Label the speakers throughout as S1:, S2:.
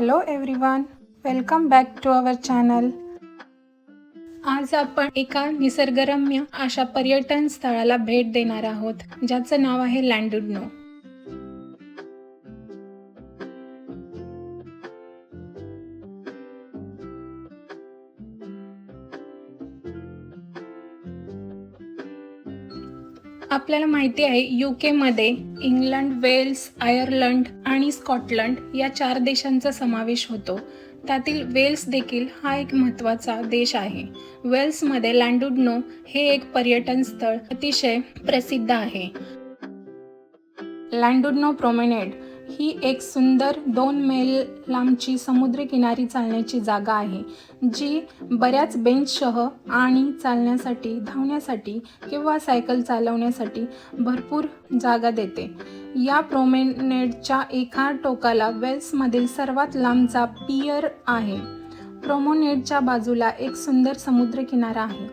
S1: Hello everyone, welcome back to our channel. आज आपण एका निसर्गरम्य अशा पर्यटन स्थळाला भेट देणार आहोत, ज्याचं नाव आहे लँडुडनो. आपल्याला माहिती आहे UK मध्ये इंग्लंड, वेल्स, आयर्लंड आणि स्कॉटलंड या 4 देशांचा समावेश होतो. त्यातील वेल्स देखील हा एक महत्त्वाचा देश आहे. वेल्समध्ये लँडुडनो हे एक पर्यटन स्थळ अतिशय प्रसिद्ध आहे. लँडुडनो प्रोमेनेड ही एक सुंदर 2 मैल लांबची समुद्रकिनारी चालण्याची जागा आहे, जी बऱ्याच बेंचसह आणि चालण्यासाठी, धावण्यासाठी किंवा सायकल चालवण्यासाठी भरपूर जागा देते. या प्रोमेनेडच्या एका टोकाला वेल्समधील सर्वात लांबचा पियर आहे. प्रोमेनेडच्या बाजूला एक सुंदर समुद्रकिनारा आहे.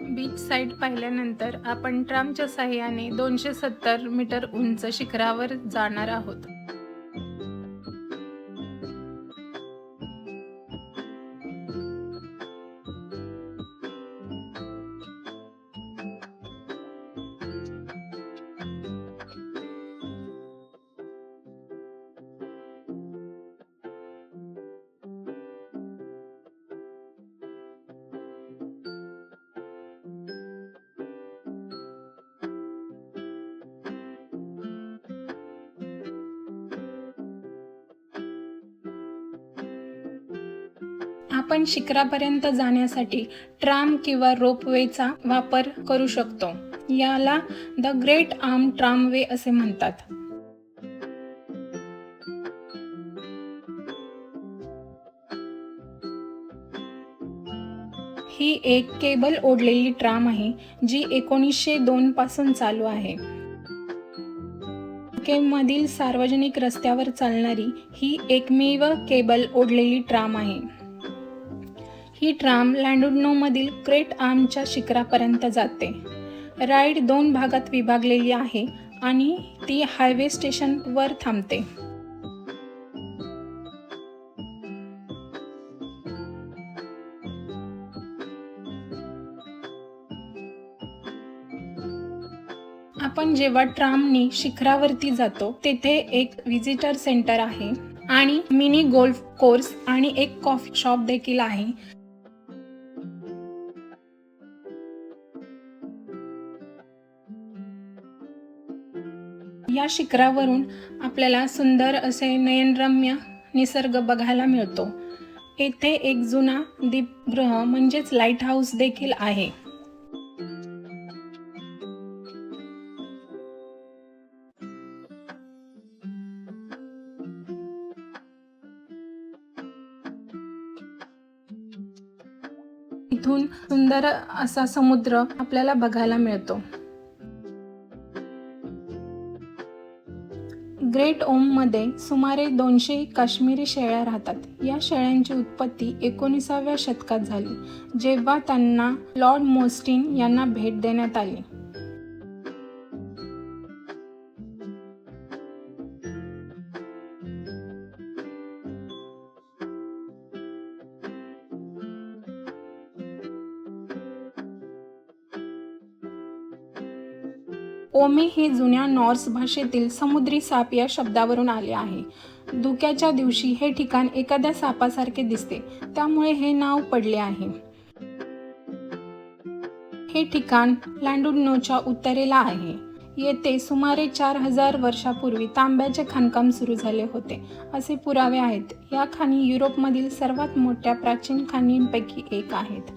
S1: बीच साईड पाहिल्यानंतर आपण ट्रामच्या साहाय्याने 270 मीटर उंच शिखरावर जाणार आहोत. आपण शिखरापर्यंत जाण्यासाठी ट्राम किंवा रोपवेचा वापर करू शकतो. याला द ग्रेट आर्म ट्रामवे असे म्हणतात. ही एक केबल ओढलेली ट्राम आहे, जी 1902 पासून चालू आहे. मधील सार्वजनिक रस्त्यावर चालणारी ही एकमेव केबल ओढलेली ट्राम आहे. ही ट्राम लँडुडनोमधील ग्रेट आर्मच्या शिखरापर्यंत जाते. राईड 2 भागात विभागलेली आहे आणि ती हायवे स्टेशनवर थांबते. आपण जेव्हा ट्रामनी शिखरावरती जातो, तेथे एक विजिटर सेंटर आहे आणि मिनी गोल्फ कोर्स आणि एक कॉफी शॉप देखील आहे. या शिखरावरून आपल्याला सुंदर असे नयनरम्य निसर्ग बघायला मिळतो. येथे एक जुना दीपगृह म्हणजेच लाईट हाऊस देखील आहे. इथून सुंदर असा समुद्र आपल्याला बघायला मिळतो. ग्रेट ओममध्ये सुमारे 200 काश्मीरी शेळ्या राहतात. या शेळ्यांची उत्पत्ती 19व्या शतकात झाली, जेव्हा त्यांना लॉर्ड मोस्टिन यांना भेट देण्यात आली. ओमे हे जुन्या नॉर्स भाषेतील समुद्री साप या शब्दावरून आले आहे. धुक्याच्या दिवशी हे ठिकाण एखाद्या सापासारखे दिसते, त्यामुळे हे नाव पडले आहे. हे ठिकाण लँडुडनोच्या उत्तरेला आहे. येथे सुमारे 4000 वर्षापूर्वी तांब्याचे खाणकाम सुरू झाले होते, असे पुरावे आहेत. या खाणी युरोपमधील सर्वात मोठ्या प्राचीन खाणींपैकी एक आहेत.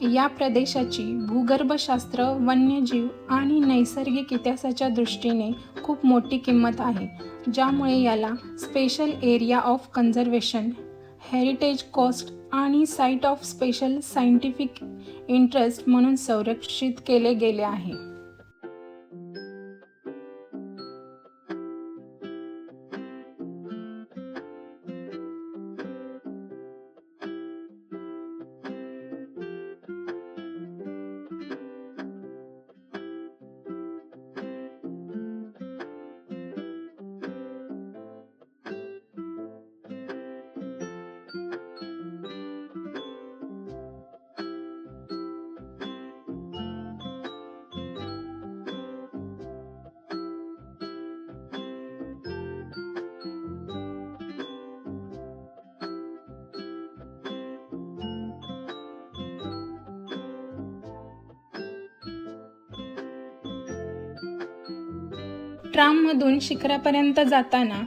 S1: या प्रदेशाची भूगर्भशास्त्र, वन्यजीव आणि नैसर्गिक इतिहासाच्या दृष्टीने खूप मोठी किंमत आहे, ज्यामुळे याला special area of conservation, heritage coast आणि site of special scientific interest म्हणून संरक्षित केले गेले आहे. ट्राममधून शिखरापर्यंत जाताना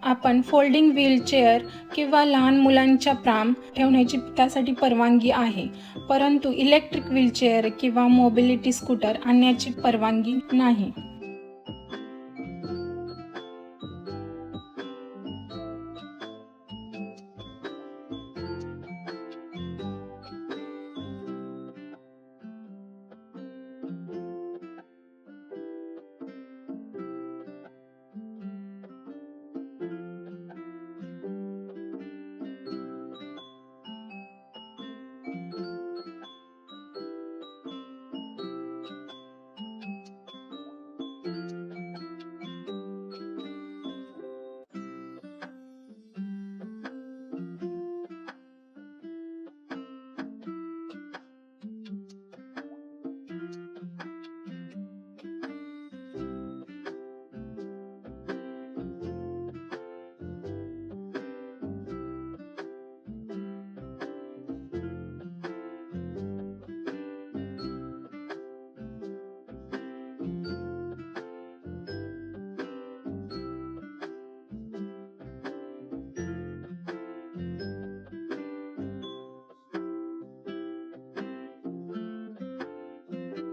S1: आपण फोल्डिंग व्हीलचेअर किंवा लहान मुलांच्या प्राम ठेवण्याची त्यासाठी परवानगी आहे, परंतु इलेक्ट्रिक व्हीलचेअर किंवा मोबिलिटी स्कूटर आणण्याची परवानगी नाही.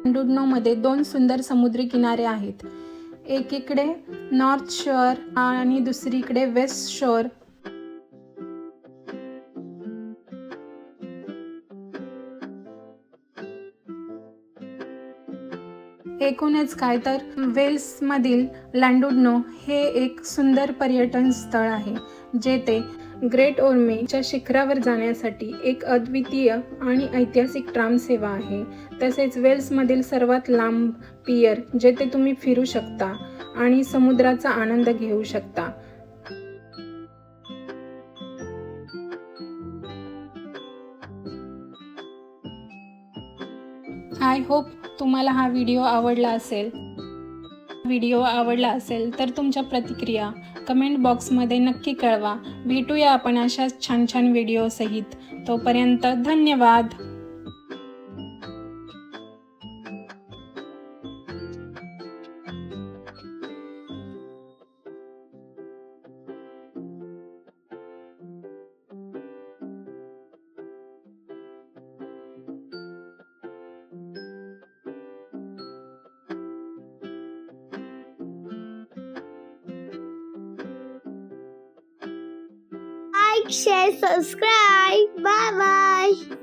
S1: लँडुडनोमध्ये 2 सुंदर समुद्री किनारे आहेत. एकीकडे नॉर्थ शोअर आणि दुसरीकडे वेस्ट शोअर. एकूणच काय तर वेल्समधील लँडुडनो हे एक सुंदर पर्यटन स्थळ आहे, जेथे ग्रेट ओर्मेच्या शिखरावर जाण्यासाठी एक अद्वितीय आणि ऐतिहासिक ट्राम सेवा आहे. तसेच वेल्समधील सर्वात लांब पियर, जेथे तुम्ही फिरू शकता आणि समुद्राचा आनंद घेऊ शकता. आय होप तुम्हाला हा व्हिडिओ आवडला असेल तर तुमच्या प्रतिक्रिया कमेंट बॉक्समध्ये नक्की कळवा. भेटूया आपण अशाच छान छान व्हिडिओसहित. तोपर्यंत धन्यवाद.
S2: Like, share, subscribe. Bye bye.